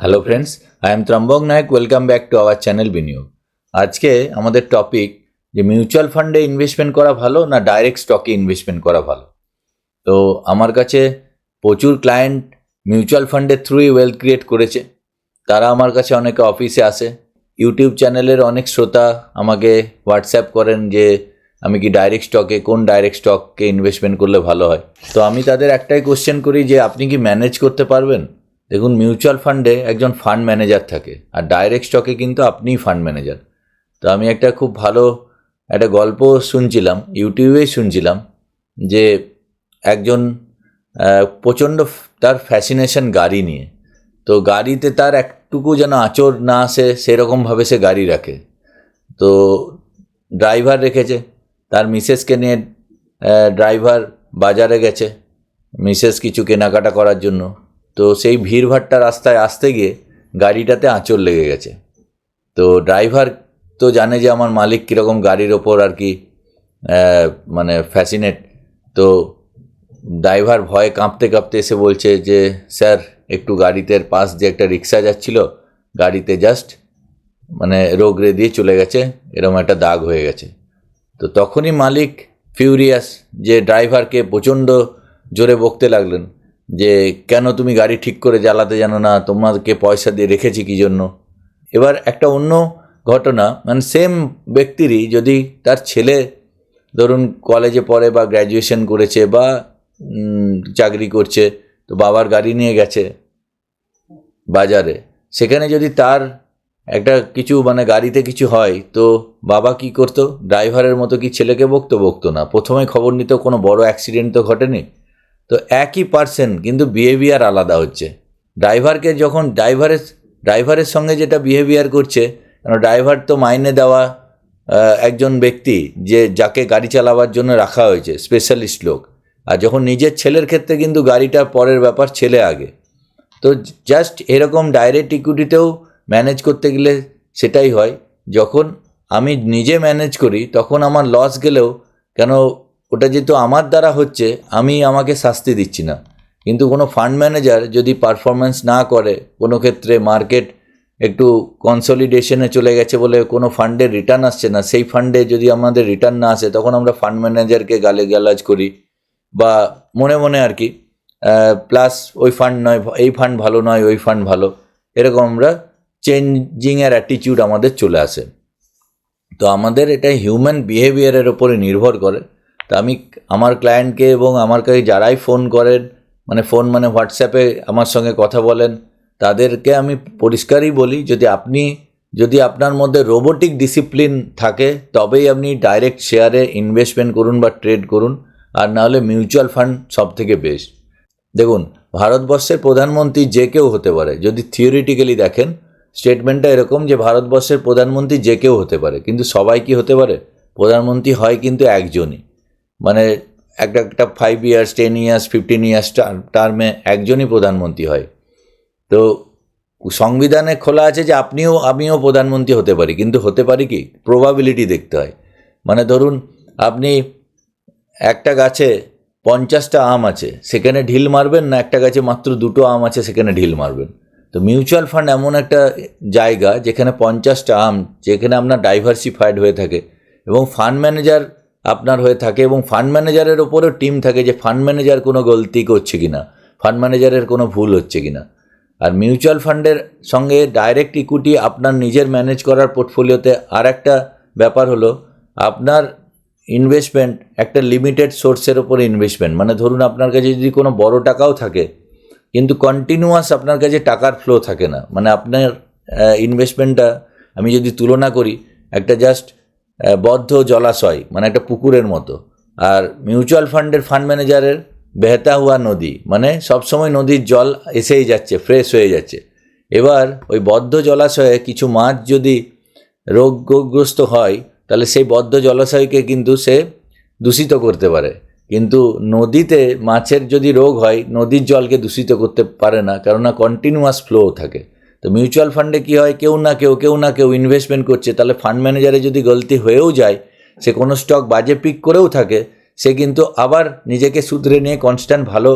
Hello friends, I am Trambak Nayak. Welcome back to our channel Biniyog. আজকে আমাদের topic যে mutual ফান্ডে ইনভেস্টমেন্ট করা ভালো না ডাইরেক্ট স্টকে ইনভেস্টমেন্ট করা ভালো। তো আমার কাছে প্রচুর ক্লায়েন্ট মিউচুয়াল ফান্ডের থ্রুই ওয়েলথ ক্রিয়েট করেছে। তারা আমার কাছে অনেকে অফিসে আসে। ইউটিউব চ্যানেলের অনেক শ্রোতা আমাকে হোয়াটসঅ্যাপ করেন যে আমি কি কোন ডাইরেক্ট স্টকে ইনভেস্টমেন্ট করলে ভালো হয়। তো আমি তাদের একটাই কোশ্চেন করি যে আপনি কি ম্যানেজ করতে পারবেন। দেখুন, মিউচুয়াল ফান্ডে একজন ফান্ড ম্যানেজার থাকে, আর ডাইরেক্ট স্টকে কিন্তু আপনিই ফান্ড ম্যানেজার। তো আমি একটা খুব ভালো একটা গল্প শুনছিলাম, ইউটিউবেই শুনছিলাম, যে একজন প্রচণ্ড তার ফ্যাসিনেশন গাড়ি নিয়ে। তো গাড়িতে তার একটুকু যেন আঁচড় না আসে সেরকমভাবে সে গাড়ি রাখে। তো ড্রাইভার রেখেছে, তার মিসেসকে নিয়ে ড্রাইভার বাজারে গেছে মিসেস কিছু কেনাকাটা করার জন্য। তো সেই ভিড়ভাট্টা রাস্তায় আসতে গিয়ে গাড়িটাতে আঁচড় লেগে গেছে। তো ড্রাইভার তো জানে যে আমার মালিক কীরকম গাড়ির ওপর আর কি মানে ফ্যাসিনেট। তো ড্রাইভার ভয়ে কাঁপতে কাঁপতে এসে বলছে যে স্যার, একটু গাড়িতে পাশ দিয়ে একটা রিক্সা যাচ্ছিল, গাড়িতে জাস্ট মানে রোগড়ে দিয়ে চলে গেছে, এরকম একটা দাগ হয়ে গেছে। তো তখনই মালিক ফিউরিয়াস, যে ড্রাইভারকে প্রচণ্ড জোরে বকতে লাগলেন যে কেন তুমি গাড়ি ঠিক করে চালাতে জানো না, তোমাকে পয়সা দিয়ে রেখেছি কী জন্য। এবার একটা অন্য ঘটনা, মানে সেম ব্যক্তিরই যদি তার ছেলে ধরুন কলেজে পড়ে বা গ্র্যাজুয়েশন করেছে বা চাকরি করছে, তো বাবার গাড়ি নিয়ে গেছে বাজারে, সেখানে যদি তার একটা কিছু মানে গাড়িতে কিছু হয়, তো বাবা কি করতো, ড্রাইভারের মতো কি ছেলেকে বকতো না, প্রথমে খবর নিত, কোনো বড় অ্যাক্সিডেন্ট তো ঘটেনি। তো একই পার্সন কিন্তু বিহেভিয়ার আলাদা হচ্ছে। ড্রাইভারকে যখন ড্রাইভারের সঙ্গে যেটা বিহেভিয়ার করছে, কারণ ড্রাইভার তো মাইনে দেওয়া একজন ব্যক্তি, যে যাকে গাড়ি চালাবার জন্য রাখা হয়েছে, স্পেশালিস্ট লোক। আর যখন নিজের ছেলের ক্ষেত্রে কিন্তু গাড়িটা পরের ব্যাপার, ছেলে আগে। তো জাস্ট এরকম ডাইরেক্ট ইকুইটিতেও ম্যানেজ করতে গেলে সেটাই হয়। যখন আমি নিজে ম্যানেজ করি তখন আমার লস গেলেও, কেন ওটা যেহেতু আমার দ্বারা হচ্ছে, আমি আমাকে শাস্তি দিচ্ছি না। কিন্তু কোনো ফান্ড ম্যানেজার যদি পারফরমেন্স না করে, কোনো ক্ষেত্রে মার্কেট একটু কনসলিডেশনে চলে গেছে বলে কোনো ফান্ডের রিটার্ন আসছে না, সেই ফান্ডে যদি আমাদের রিটার্ন না আসে, তখন আমরা ফান্ড ম্যানেজারকে গালাজ করি বা মনে মনে আর কি, প্লাস ওই ফান্ড নয়, এই ফান্ড ভালো নয়, ওই ফান্ড ভালো, এরকম আমরা চেঞ্জিংয়ের অ্যাটিটিউড আমাদের চলে আসে। তো আমাদের এটা হিউম্যান বিহেভিয়ারের ওপরে নির্ভর করে। তো আমি আমার ক্লায়েন্টকে এবং আমার কাছে যারাই ফোন করেন, মানে হোয়াটসঅ্যাপে আমার সঙ্গে কথা বলেন, তাদেরকে আমি পরিষ্কারই বলি, যদি আপনার মধ্যে রোবোটিক ডিসিপ্লিন থাকে, তবেই আপনি ডাইরেক্ট শেয়ারে ইনভেস্টমেন্ট করুন বা ট্রেড করুন, আর নাহলে মিউচুয়াল ফান্ড সব থেকে বেস্ট। দেখুন, ভারতবর্ষের প্রধানমন্ত্রী যে কেউ হতে পারে, যদি থিওরিটিক্যালি দেখেন, স্টেটমেন্টটা এরকম যে ভারতবর্ষের প্রধানমন্ত্রী যে কেউ হতে পারে, কিন্তু সবাই কি হতে পারে? প্রধানমন্ত্রী হয় কিন্তু একজনই, মানে একটা 5 ইয়ার্স 10 ইয়ার্স 15 ইয়ার্স টার্মে একজনই প্রধানমন্ত্রী হয়। তো সংবিধানে খোলা আছে যে আমিও প্রধানমন্ত্রী হতে পারি, কিন্তু হতে পারি কি, প্রবাবিলিটি দেখতে হয়। মানে ধরুন আপনি একটা গাছে 50টা আম আছে, সেখানে ঢিল মারবেন, না একটা গাছে মাত্র 2টো আম আছে সেখানে ঢিল মারবেন? তো মিউচুয়াল ফান্ড এমন একটা জায়গা যেখানে 50টা আম, যেখানে আপনার ডাইভার্সিফাইড হয়ে থাকে, এবং ফান্ড ম্যানেজার আপনার হয়ে থাকে, এবং ফান্ড ম্যানেজারের ওপরেও টিম থাকে যে ফান্ড ম্যানেজার কোনো গলতি করছে কিনা, ফান্ড ম্যানেজারের কোনো ভুল হচ্ছে কিনা। আর মিউচুয়াল ফান্ডের সঙ্গে ডাইরেক্ট ইকুইটি আপনার নিজের ম্যানেজ করার পোর্টফোলিওতে আর একটা ব্যাপার হলো, আপনার ইনভেস্টমেন্ট একটা লিমিটেড সোর্সের ওপরে ইনভেস্টমেন্ট। মানে ধরুন আপনার কাছে যদি কোনো বড় টাকাও থাকে, কিন্তু কন্টিনিউয়াস আপনার কাছে টাকার ফ্লো থাকে না, মানে আপনার ইনভেস্টমেন্টটা আমি যদি তুলনা করি, একটা জাস্ট বদ্ধ জলাশয়, মানে একটা পুকুরের মতো। আর মিউচুয়াল ফান্ডের ফান্ড ম্যানেজারের বেহতা হুয়া নদী, মানে সবসময় নদীর জল এসেই যাচ্ছে, ফ্রেশ হয়ে যাচ্ছে। এবার ওই বদ্ধ জলাশয়ে কিছু মাছ যদি রোগগ্রস্ত হয়, তাহলে সেই বদ্ধ জলাশয়কে কিন্তু সে দূষিত করতে পারে। কিন্তু নদীতে মাছের যদি রোগ হয়, নদীর জলকে দূষিত করতে পারে না, কেননা কন্টিনিউয়াস ফ্লো থাকে। তো মিউচুয়াল ফান্ডে কী হয়, কেউ না কেউ ইনভেস্টমেন্ট করছে, তাহলে ফান্ড ম্যানেজারে যদি গলতি হয়েও যায়, সে কোনো স্টক বাজে পিক করেও থাকে, সে কিন্তু আবার নিজেকে শুধরে নিয়ে কনস্ট্যান্ট ভালো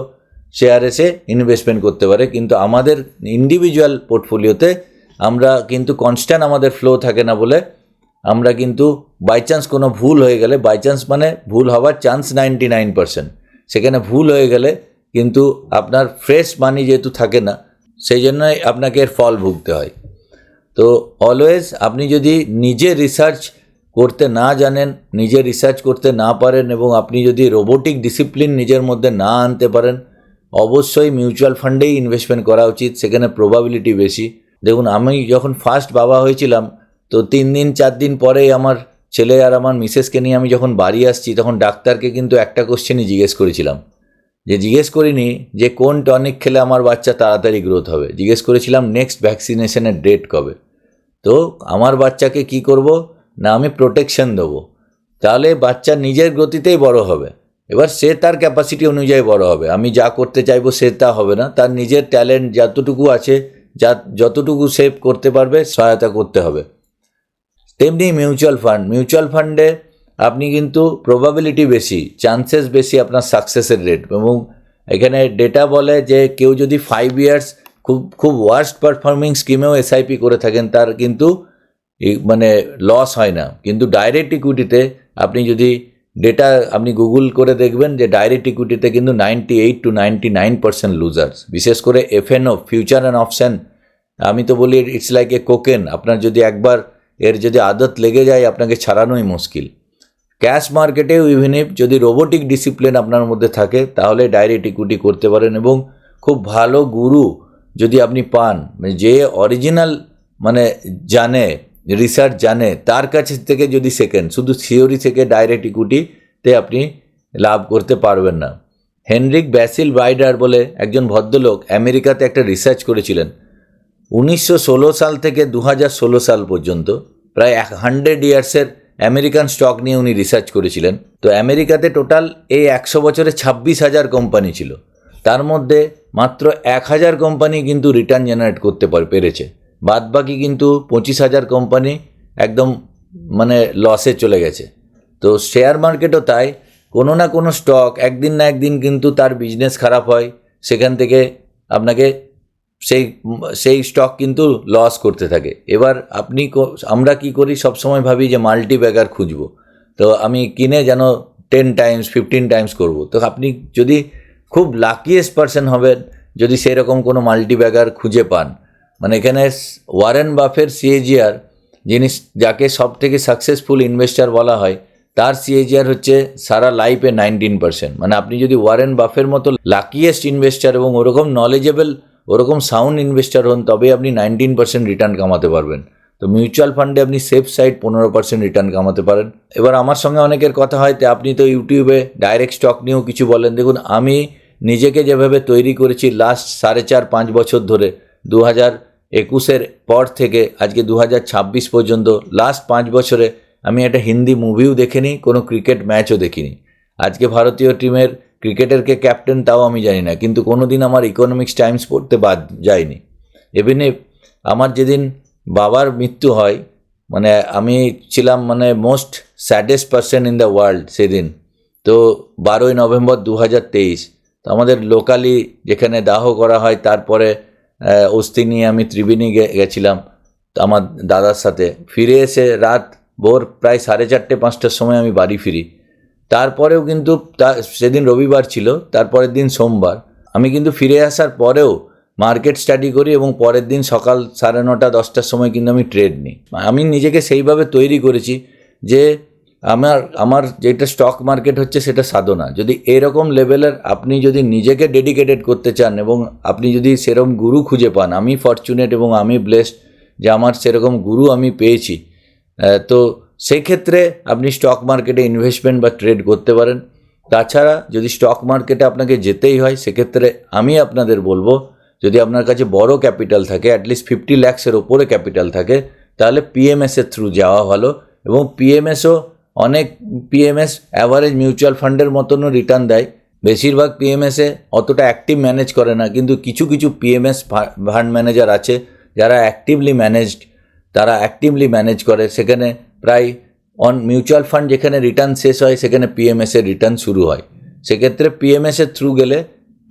শেয়ারে ইনভেস্টমেন্ট করতে পারে। কিন্তু আমাদের ইন্ডিভিজুয়াল পোর্টফোলিওতে আমরা কিন্তু কনস্ট্যান্ট আমাদের ফ্লো থাকে না বলে আমরা কিন্তু বাই চান্স কোনো ভুল হয়ে গেলে, বাই চান্স মানে ভুল হওয়ার চান্স 99%, সেখানে ভুল হয়ে গেলে কিন্তু আপনার ফ্রেশ মানি যেহেতু থাকে না, সেই জন্যই আপনাকে এর ফল ভুগতে হয়। তো অলওয়েজ আপনি যদি নিজে রিসার্চ করতে না জানেন, নিজে রিসার্চ করতে না পারেন এবং আপনি যদি রোবোটিক ডিসিপ্লিন নিজের মধ্যে না আনতে পারেন, অবশ্যই মিউচুয়াল ফান্ডেই ইনভেস্টমেন্ট করা উচিত, সেখানে প্রবাবিলিটি বেশি। দেখুন, আমি যখন ফার্স্ট বাবা হয়েছিলাম তো 3 দিন 4 দিন পরেই আমার ছেলে আর আমার মিসেসকে নিয়ে আমি যখন বাড়ি আসছি তখন ডাক্তারকে কিন্তু একটা কোশ্চেনই জিজ্ঞেস করেছিলাম, যে জিজ্ঞেস করিনি যে কোন টনিক খেলে আমার বাচ্চা তাড়াতাড়ি গ্রোথ হবে, জিজ্ঞেস করেছিলাম নেক্সট ভ্যাকসিনেশনের ডেট কবে। তো আমার বাচ্চাকে কি করব না, আমি প্রোটেকশন দেবো, তাহলে বাচ্চা নিজের গতিতেই বড় হবে। এবার সে তার ক্যাপাসিটি অনুযায়ী বড় হবে, আমি যা করতে চাইবো সে তা হবে না, তার নিজের ট্যালেন্ট যতটুকু আছে, যতটুকু সেভ করতে পারবে সহায়তা করতে হবে। তেমনি মিউচুয়াল ফান্ডে আপনি কিন্তু প্রবাবিলিটি বেশি, চান্সেস বেশি আপনার সাকসেসের রেট। এবং এখানে ডেটা বলে যে কেউ যদি 5 ইয়ার্স খুব ওয়ার্স্ট পারফর্মিং স্কিমেও এসআইপি করে থাকেন তার কিন্তু মানে লস হয় না। কিন্তু ডাইরেক্ট ইকুইটিতে আপনি যদি ডেটা আপনি গুগল করে দেখবেন যে ডাইরেক্ট ইকুইটিতে কিন্তু 98 to 99% লুজার্স, বিশেষ করে এফএনও, ফিউচার অ্যান্ড অপশান। আমি তো বলি ইটস লাইক এ কোকেন, আপনার যদি একবার এর যদি আদত লেগে যায় আপনাকে ছাড়ানোই মুশকিল। ক্যাশ মার্কেটেও ইভেন ইফ যদি রোবোটিক ডিসিপ্লিন আপনার মধ্যে থাকে তাহলে ডাইরেক্ট ইকুইটি করতে পারেন। এবং খুব ভালো গুরু যদি আপনি পান, যে অরিজিনাল মানে জানে, রিসার্চ জানে, তার কাছে থেকে যদি শেখেন, শুধু থিওরি থেকে ডাইরেক্ট ইকুইটিতে আপনি লাভ করতে পারবেন না। হেনরিক ব্যাসিল রাইডার বলে একজন ভদ্রলোক আমেরিকাতে একটা রিসার্চ করেছিলেন 1916 সাল থেকে 2016 সাল পর্যন্ত, প্রায় 100 ইয়ার্সের আমেরিকান স্টক নিয়ে উনি রিসার্চ করেছিলেন। তো আমেরিকাতে টোটাল এই 100 বছরে 26,000 কোম্পানি ছিল, তার মধ্যে মাত্র 1,000 কোম্পানি কিন্তু রিটার্ন জেনারেট করতে পেরেছে, বাদ বাকি কিন্তু 25,000 কোম্পানি একদম মানে লসে চলে গেছে। তো শেয়ার মার্কেটও তাই, কোনো না কোনো স্টক একদিন না একদিন কিন্তু তার বিজনেস খারাপ হয়, সেখান থেকে আপনাকে সেই স্টক কিন্তু লস করতে থাকে। এবার আমরা কি করি, সবসময় ভাবি যে মাল্টি ব্যাগার খুঁজবো, তো আমি কিনে যেন 10 টাইমস 15 টাইমস করব। তো আপনি যদি খুব লাকিয়েস্ট পারসন হবেন যদি সেরকম কোনো মাল্টি ব্যাগার খুঁজে পান। মানে এখানে ওয়ারেন বাফের সিএজিআর, যিনি যাকে সব থেকে সাকসেসফুল ইনভেস্টার বলা হয়, তার সিএজিআর হচ্ছে সারা লাইফে 19%। মানে আপনি যদি ওয়ারেন বাফের মতো লাকিয়েস্ট ইনভেস্টার এবং ওরকম নলেজেবল, ওরকম সাউন্ড ইনভেস্টার হন, তবে আপনি 19% রিটার্ন কামাতে পারবেন। তো মিউচুয়াল ফান্ডে আপনি সেফ সাইড 15% রিটার্ন কামাতে পারেন। এবার আমার সঙ্গে অনেকের কথা হয়, আপনি তো ইউটিউবে ডাইরেক্ট স্টক নিয়েও কিছু বলেন। দেখুন, আমি নিজেকে যেভাবে তৈরি করেছি লাস্ট 4.5-5 বছর ধরে, 2021-এর পর থেকে আজকে 2026 পর্যন্ত, লাস্ট 5 বছরে আমি একটা হিন্দি মুভিও দেখিনি, কোনো ক্রিকেট ম্যাচও দেখিনি। আজকে ভারতীয় টিমের ক্রিকেটারকে ক্যাপ্টেন তাও আমি জানি না, কিন্তু কোনো দিন আমার ইকোনমিক্স টাইমস পড়তে বাদ যায়নি। এমনি আমার যেদিন বাবার মৃত্যু হয়, মানে আমি ছিলাম মানে most saddest person in the world সেদিন। তো 12ই নভেম্বর 2023, তো আমাদের লোকালি যেখানে দাহ করা হয়, তারপরে অস্থি নিয়ে আমি ত্রিবেণী গেছিলাম আমার দাদার সাথে। ফিরে এসে রাত ভোর প্রায় 4:30-5টার সময় আমি বাড়ি ফিরি। তারপরেও কিন্তু সেদিন রবিবার ছিল, তারপরের দিন সোমবার, আমি কিন্তু ফিরে আসার পরেও মার্কেট স্টাডি করি এবং পরের দিন সকাল 9:30-10টার সময় কিন্তু আমি ট্রেড নিই। আমি নিজেকে সেইভাবে তৈরি করেছি যে আমার যেটা স্টক মার্কেট হচ্ছে সেটা সাধনা। যদি এরকম লেভেলের আপনি যদি নিজেকে ডেডিকেটেড করতে চান এবং আপনি যদি সেরকম গুরু খুঁজে পান, আমি ফরচুনেট এবং আমি ব্লেসড যে আমার সেরকম গুরু আমি পেয়েছি, তো সেক্ষেত্রে আপনি স্টক মার্কেটে ইনভেস্টমেন্ট বা ট্রেড করতে পারেন। তাছাড়া যদি স্টক মার্কেটে আপনাকে যেতেই হয়, সেক্ষেত্রে আমি আপনাদের বলবো, যদি আপনার কাছে বড় ক্যাপিটাল থাকে, অ্যাটলিস্ট 50 লাখসের ওপরে ক্যাপিটাল থাকে, তাহলে পিএমএসের থ্রু যাওয়া ভালো। এবং পিএমএস অ্যাভারেজ মিউচুয়াল ফান্ডের মতনও রিটার্ন দেয়। বেশিরভাগ পিএমএসে অতটা অ্যাক্টিভ ম্যানেজ করে না, কিন্তু কিছু কিছু পিএমএস ফান্ড ম্যানেজার আছে যারা অ্যাক্টিভলি ম্যানেজ করে। সেখানে প্রায় মিউচুয়াল ফান্ড যেখানে রিটার্ন শেষ হয় সেখানে পিএমএসের রিটার্ন শুরু হয়। সেক্ষেত্রে পিএমএসের থ্রু গেলে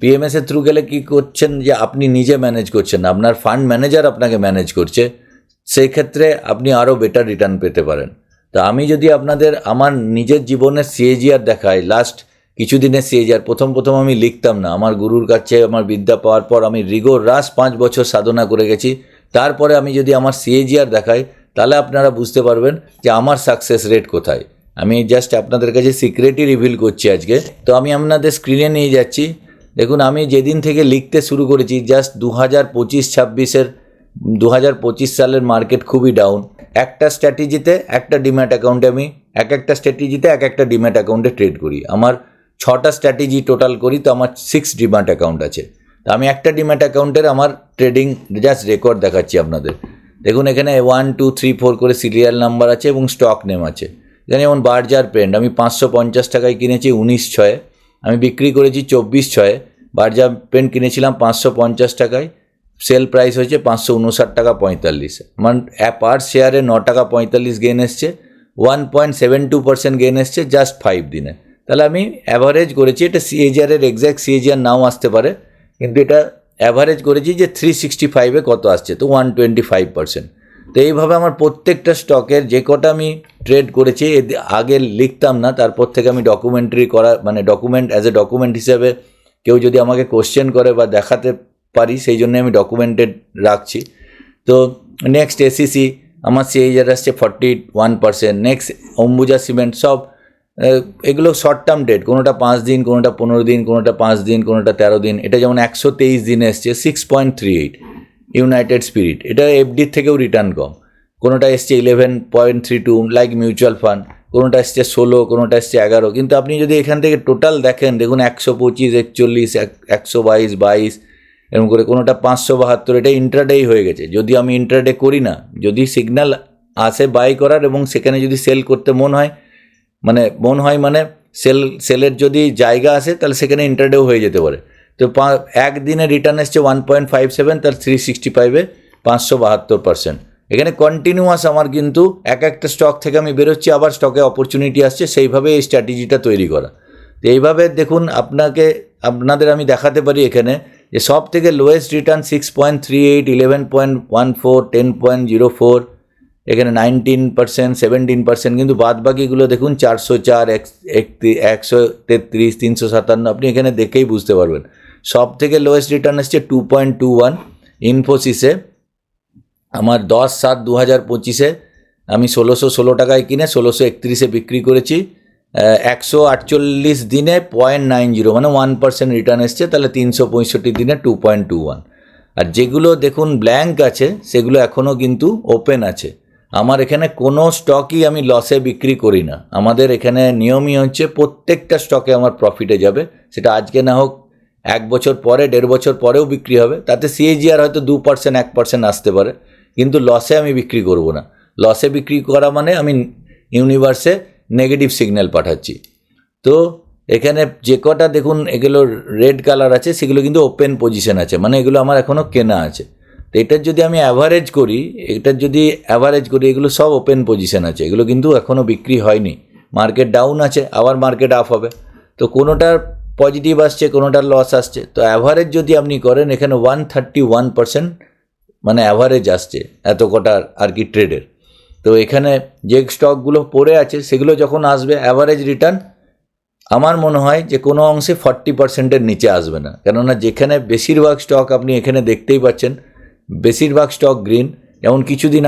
পিএমএস এর থ্রু গেলে কি করছেন যে আপনি নিজে ম্যানেজ করছেন না, আপনার ফান্ড ম্যানেজার আপনাকে ম্যানেজ করছে, সেই ক্ষেত্রে আপনি আরও বেটার রিটার্ন পেতে পারেন। তো আমি যদি আপনাদের আমার নিজের জীবনের সিএজিআর দেখাই, লাস্ট কিছুদিনের সিএজিআর, প্রথম আমি লিখতাম না, আমার গুরুর কাছে আমার বিদ্যা পাওয়ার পর আমি রাস 5 বছর সাধনা করে গেছি, তারপরে আমি যদি আমার সিএজিআর দেখাই তাহলে আপনারা বুঝতে পারবেন যে আমার সাকসেস রেট কোথায়। আমি জাস্ট আপনাদের কাছে সিক্রেটই রিভিল করছি আজকে। তো আমি আপনাদের স্ক্রিনে নিয়ে যাচ্ছি। দেখুন, আমি যেদিন থেকে লিখতে শুরু করেছি, জাস্ট 2025 সালের মার্কেট খুবই ডাউন। একটা স্ট্র্যাটেজিতে একটা ডিম্যাট অ্যাকাউন্টে আমি একটা স্ট্র্যাটেজিতে একটা ডিম্যাট অ্যাকাউন্টে ট্রেড করি। আমার 6টা স্ট্র্যাটেজি টোটাল করি, তো আমার 6 ডিম্যাট অ্যাকাউন্ট আছে। তো আমি একটা ডিম্যাট অ্যাকাউন্টের আমার ট্রেডিং জাস্ট রেকর্ড দেখাচ্ছি আপনাদের। দেখুন, এখানে 1 2 3 4 করে সিরিয়াল নাম্বার আছে এবং স্টক নেম আছে। এখানে যেমন বার্জার পেন্ট আমি 550 টাকায় কিনেছি 19/6, আমি বিক্রি করেছি 24/6। বার্জার পেন্ট কিনেছিলাম 550 টাকায়, সেল প্রাইস হয়েছে 559 টাকা 45। আমার পার শেয়ারে 9 টাকা 45 গেন এসছে, 1.72% গেন এসছে জাস্ট 5 দিনে। তাহলে আমি অ্যাভারেজ করেছি, এটা সিএজিআরের এক্স্যাক্ট সিএজিআর নাও আসতে পারে, কিন্তু এটা অ্যাভারেজ করেছি যে 365-এ কত আসছে, তো 125%। তো এইভাবে আমার প্রত্যেকটা স্টকের যে কটা আমি ট্রেড করেছি, আগে লিখতাম না, তারপর থেকে আমি ডকুমেন্টারি করা, মানে ডকুমেন্ট অ্যাজ এ ডকুমেন্ট হিসেবে কেউ যদি আমাকে কোশ্চেন করে বা দেখাতে পারি, সেই জন্য আমি ডকুমেন্টেড রাখছি। তো নেক্সট এসিসি আমার সিএজিআর আসছে 41%। নেক্সট অম্বুজা সিমেন্ট, সব এগুলো শর্ট টার্ম ডেট, কোনোটা 5 দিন, কোনোটা 15 দিন, কোনোটা 5 দিন, কোনোটা 13 দিন। এটা যেমন 123 দিনে এসছে 6.38। ইউনাইটেড স্পিরিট, এটা এফডির থেকেও রিটার্ন কম। কোনোটা এসছে 11.32 লাইক মিউচুয়াল ফান্ড, কোনোটা এসছে 16, কোনোটা এসছে 11। কিন্তু আপনি যদি এখান থেকে টোটাল দেখেন, দেখুন 125, 41, 122, 22 এরকম করে, কোনোটা 572। এটা ইন্ট্রাডেই হয়ে গেছে। যদি আমি ইন্ট্রাডে করি না, যদি সিগন্যাল আসে বাই করার এবং সেখানে যদি সেল করতে মন হয় মানে সেলের যদি জায়গা আসে, তাহলে সেখানে ইন্ট্রাডেও হয়ে যেতে পারে। তো একদিনে রিটার্ন এসছে 1.57, তার 365-এ 572%। এখানে কন্টিনিউয়াস আমার কিন্তু একটা স্টক থেকে আমি বেরোচ্ছি, আবার স্টকে অপরচুনিটি আসছে, সেইভাবে এই স্ট্র্যাটেজিটা তৈরি করা। তো এইভাবে দেখুন, আপনাদের আমি দেখাতে পারি এখানে যে সব থেকে লোয়েস্ট রিটার্ন 6.38, 11.14, 10.04, এখানে 19%, 17%, কিন্তু বাদ বাকিগুলো দেখুন 404, 133, 357। আপনি এখানে দেখেই বুঝতে পারবেন। সব থেকে লোয়েস্ট রিটার্ন এসছে 2.21 ইনফোসিসে। আমার 10/7/2025-এ আমি 1616 টাকায় কিনে 1631-এ বিক্রি করেছি। 148 দিনে 0.90 মানে 1% রিটার্ন এসছে, তাহলে 365 দিনে 2.21। আর যেগুলো দেখুন ব্ল্যাঙ্ক আছে, সেগুলো এখনও কিন্তু ওপেন আছে। আমার এখানে কোনো স্টকই আমি লসে বিক্রি করি না। আমাদের এখানে নিয়মই হচ্ছে প্রত্যেকটা স্টকে আমার প্রফিটে যাবে, সেটা আজকে না হোক 1 বছর পরে, 1.5 বছর পরেও বিক্রি হবে। তাতে সিএজিআর হয়তো 2%, 1% আসতে পারে, কিন্তু লসে আমি বিক্রি করব না। লসে বিক্রি করা মানে আমি ইউনিভার্সে নেগেটিভ সিগন্যাল পাঠাচ্ছি। তো এখানে যে কটা দেখুন এগুলো রেড কালার আছে, সেগুলো কিন্তু ওপেন পজিশন আছে, মানে এগুলো আমার এখনও কেনা আছে। তো এটার যদি আমি অ্যাভারেজ করি, এগুলো সব ওপেন পজিশন আছে, এগুলো কিন্তু এখনও বিক্রি হয়নি। মার্কেট ডাউন আছে, আবার মার্কেট আপ হবে। তো কোনোটার পজিটিভ আসছে, কোনোটার লস আসছে। তো অ্যাভারেজ যদি আপনি করেন, এখানে 131% মানে অ্যাভারেজ আসছে এত কটার আর কি ট্রেডের। তো এখানে যে স্টকগুলো পড়ে আছে, সেগুলো যখন আসবে অ্যাভারেজ রিটার্ন আমার মনে হয় যে কোনো অংশে 40%-এর নিচে আসবে না। কেননা যেখানে বেশিরভাগ স্টক আপনি এখানে দেখতেই পাচ্ছেন, বেশিরভাগ স্টক গ্রিন। যেমন কিছুদিন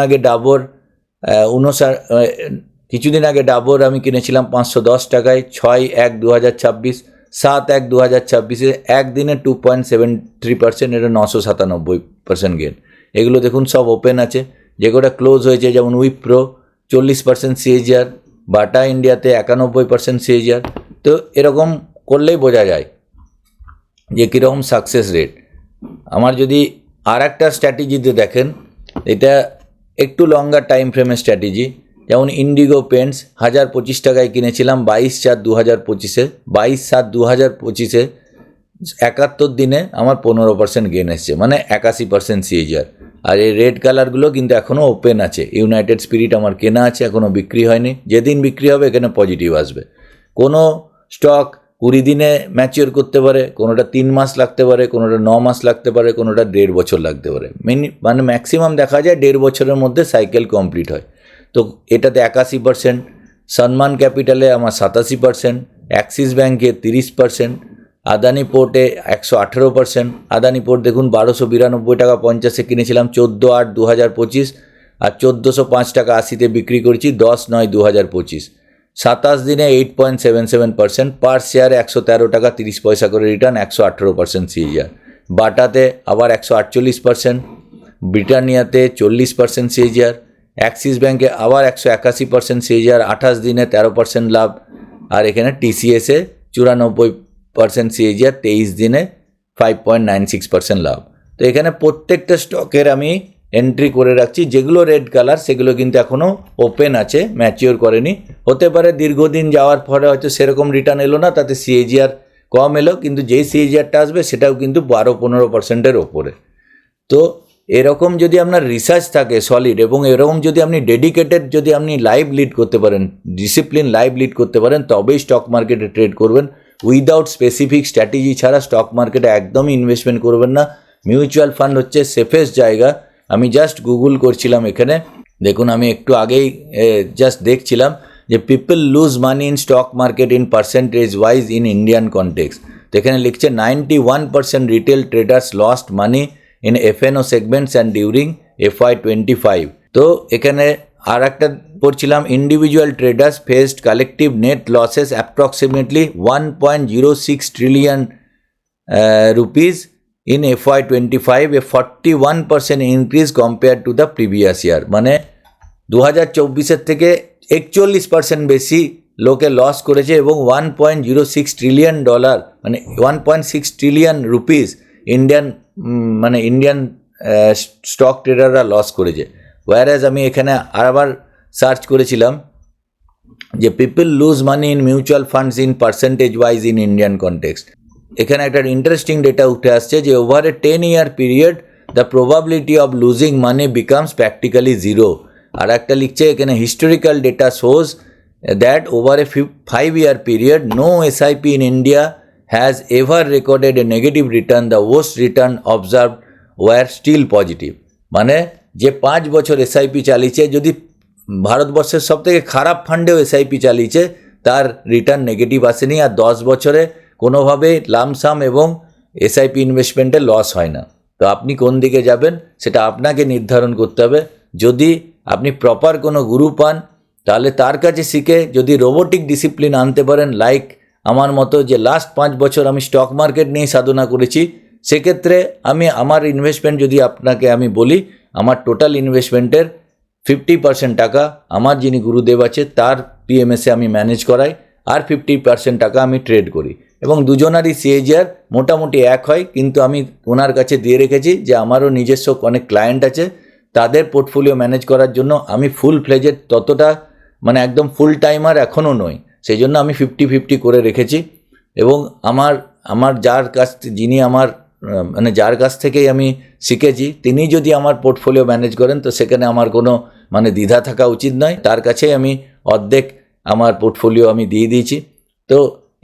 আগে ডাবর আমি কিনেছিলাম 510 টাকায়, 6/1/2026, 7/1/2026-এ একদিনে 2.73%, এটা 997% গেন। এগুলো দেখুন সব ওপেন আছে। যে কটা ক্লোজ হয়েছে, যেমন উইপ্রো 40% সিএজিআর, বাটা ইন্ডিয়াতে 91% সিএজিআর। তো এরকম করলেই বোঝা যায় যে কীরকম সাকসেস রেট। আমার যদি আর একটা স্ট্র্যাটেজিতে দেখেন, এটা একটু লঙ্গার টাইম ফ্রেমের স্ট্র্যাটেজি। যেমন ইন্ডিগো পেন্টস 1025 টাকায় কিনেছিলাম 22/4/2025-এ, 22/7/2025-এ 71 দিনে আমার 15% গেন এসছে, মানে 81% সিএজিআর। আর এই রেড কালারগুলো কিন্তু এখনও ওপেন আছে। ইউনাইটেড স্পিরিট আমার কেনা আছে, এখনও বিক্রি হয়নি। যেদিন বিক্রি হবে এখানে পজিটিভ আসবে। কোনো স্টক 20 দিনে ম্যাচিওর করতে পারে, কোনোটা 3 মাস লাগতে পারে, কোনোটা 9 মাস লাগতে পারে, কোনোটা 1.5 বছর লাগতে পারে। মানে ম্যাক্সিমাম দেখা যায় 1.5 বছরের মধ্যে সাইকেল কমপ্লিট হয়। তো এটাতে 81%, সম্মান ক্যাপিটালে আমার 87%, অ্যাক্সিস ব্যাঙ্কে 30%, আদানি পোর্টে 118%। আদানি পোর্ট দেখুন 1292 টাকা 50 কিনেছিলাম 14/8/2025, আর 1405 টাকা 80 বিক্রি করেছি 10/9/2025। 27 দিনে 8.77%, পার শেয়ারে 113 টাকা 30 পয়সা করে রিটার্ন, 118% সিএজিআর। বাটাতে আবার 148%, ব্রিটানিয়াতে 40% সিএজিআর, অ্যাক্সিস ব্যাঙ্কে আবার 181% সিএজিআর, 28 দিনে 13% লাভ, আর এখানে টিসিএসে 94% সিএজিআর, 23 দিনে 5.96% লাভ। তো এখানে প্রত্যেকটা স্টকের আমি এন্ট্রি করে রাখছি। যেগুলো রেড কালার সেগুলো কিন্তু এখনও ওপেন আছে, ম্যাচিওর করেনি। হতে পারে দীর্ঘদিন যাওয়ার পরে হয়তো সেরকম রিটার্ন এলো না, তাতে সিএজিআর কম এলো, কিন্তু যেই সিএজিআরটা আসবে সেটাও কিন্তু 12-15%-এর ওপরে। তো এরকম যদি আপনার রিসার্চ থাকে সলিড, এবং এরকম যদি আপনি ডেডিকেটেড, যদি আপনি লাইভ লিড করতে পারেন, ডিসিপ্লিন লাইভ লিড করতে পারেন, তবেই স্টক মার্কেটে ট্রেড করবেন। উইদাউট স্পেসিফিক স্ট্র্যাটেজি ছাড়া স্টক মার্কেটে একদমই ইনভেস্টমেন্ট করবেন না। মিউচুয়াল ফান্ড হচ্ছে সেফেস্ট জায়গা। আমি জাস্ট গুগল করছিলাম এখানে, দেখুন আমি একটু আগেই জাস্ট দেখছিলাম যে people lose money in stock market in percentage wise in Indian context. তো এখানে লিখছে 91% retail traders lost money in FNO segments and during FY25। তো এখানে আর একটা পড়ছিলাম, individual traders faced collective net losses approximately 1.06 trillion rupees in FY25, a 41% increase compared to the previous year। মানে 2024-এর থেকে 41% বেশি লোকে লস করেছে, এবং $1.06 ট্রিলিয়ন, মানে 1.6 ট্রিলিয়ন রুপিস ইন্ডিয়ান স্টক ট্রেডাররা লস করেছে। ওয়ারাজ আমি এখানে আবার সার্চ করেছিলাম যে people lose money in mutual funds in percentage wise in Indian context. এখানে একটা ইন্টারেস্টিং ডেটা উঠে আসছে যে over a 10-year period the probability of losing money becomes practically zero. আর একটা লিখছে এখানে historical data shows that over a 5-year period no SIP in India has ever recorded a negative return, the worst return observe were still positive. মানে যে 5 বছর SIP চালিয়েছে, যদি ভারতবর্ষের সবথেকে খারাপ ফান্ডেও এসআইপি চালিয়েছে, তার রিটার্ন নেগেটিভ আসেনি, আর 10 বছরে কোনোভাবে লামসাম এবং এসআইপি ইনভেস্টমেন্টে লস হয় না। তো আপনি কোন দিকে যাবেন সেটা আপনাকে নির্ধারণ করতে হবে। যদি আপনি প্রপার কোনো গুরু পান, তাহলে তার কাছে শিখে যদি রোবোটিক ডিসিপ্লিন আনতে পারেন, লাইক আমার মতো যে লাস্ট 5 বছর আমি স্টক মার্কেট নিয়ে সাধনা করেছি, সেক্ষেত্রে আমি আমার ইনভেস্টমেন্ট যদি আপনাকে আমি বলি, আমার টোটাল ইনভেস্টমেন্টের 50% টাকা আমার যিনি গুরুদেব আছে তার পিএমএসে আমি ম্যানেজ করাই, আর 50% টাকা আমি ট্রেড করি, এবং দুজনারই সিএজিআর মোটামুটি এক হয়। কিন্তু আমি ওনার কাছে দিয়ে রেখেছি যে আমারও নিজস্ব অনেক ক্লায়েন্ট আছে, তাদের পোর্টফোলিও ম্যানেজ করার জন্য আমি ফুল ফ্লেজেড ততটা মানে একদম ফুল টাইমার এখনও নই, সেই জন্য আমি 50-50 করে রেখেছি। এবং আমার যার কাছ থেকেই আমি শিখেছি, তিনি যদি আমার পোর্টফোলিও ম্যানেজ করেন, তো সেখানে আমার কোনো দ্বিধা থাকা উচিত নয়। তার কাছেই আমি অর্ধেক আমার পোর্টফোলিও আমি দিয়ে দিয়েছি। তো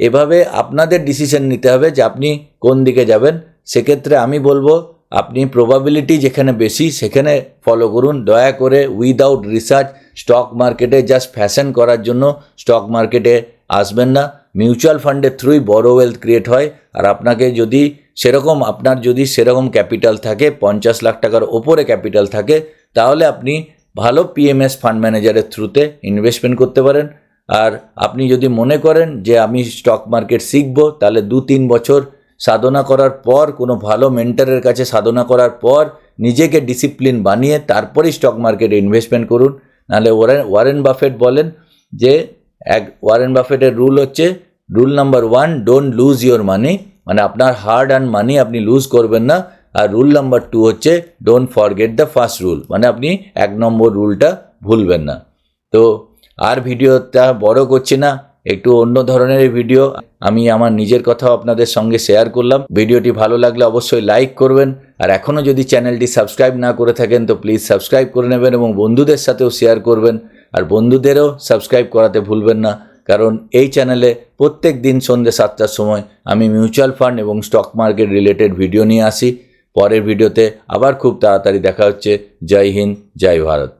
এভাবে আপনাদের ডিসিশন নিতে হবে যে আপনি কোন দিকে যাবেন। সেক্ষেত্রে আমি বলবো আপনি প্রবাবিলিটি যেখানে বেশি সেখানে ফলো করুন। দয়া করে উইদাউট রিসার্চ স্টক মার্কেটে জাস্ট ফ্যাশন করার জন্য স্টক মার্কেটে আসবেন না। মিউচুয়াল ফান্ডের থ্রুই বড় ওয়েলথ ক্রিয়েট হয়। আর আপনার যদি সেরকম ক্যাপিটাল থাকে, 50 লাখ টাকার ওপরে ক্যাপিটাল থাকে, তাহলে আপনি ভালো পিএমএস ফান্ড ম্যানেজারের থ্রুতে ইনভেস্টমেন্ট করতে পারেন। আর আপনি যদি মনে করেন যে আমি স্টক মার্কেট শিখব, তাহলে 2-3 বছর সাধনা করার পর, কোনো ভালো মেন্টরের কাছে সাধনা করার পর নিজেকে ডিসিপ্লিন বানিয়ে তারপরেই স্টক মার্কেটে ইনভেস্টমেন্ট করুন। নাহলে ওয়ারেন বাফেট বলেন যে ওয়ারেন বাফেটের রুল হচ্ছে, rule number 1, don't lose your মানি, মানে আপনার হার্ড আর্ন মানি আপনি লুজ করবেন না। আর রুল নাম্বার 2 হচ্ছে don't forget the first rule, মানে আপনি 1 নম্বর রুলটা ভুলবেন না। তো আর ভিডিওটা বড় করছি না, একটু অন্য ধরনের ভিডিও, আমি আমার নিজের কথাও আপনাদের সঙ্গে শেয়ার করলাম। ভিডিওটি ভালো লাগলে অবশ্যই লাইক করবেন, আর এখনও যদি চ্যানেলটি সাবস্ক্রাইব না করে থাকেন তো প্লিজ সাবস্ক্রাইব করে নেবেন, এবং বন্ধুদের সাথেও শেয়ার করবেন, আর বন্ধুদেরও সাবস্ক্রাইব করাতে ভুলবেন না। কারণ এই চ্যানেলে প্রত্যেক দিন সন্ধ্যে 7টার সময় আমি মিউচুয়াল ফান্ড এবং স্টক মার্কেট রিলেটেড ভিডিও নিয়ে আসি। পরের ভিডিওতে আবার খুব তাড়াতাড়ি দেখা হচ্ছে। জয় হিন্দ, জয় ভারত।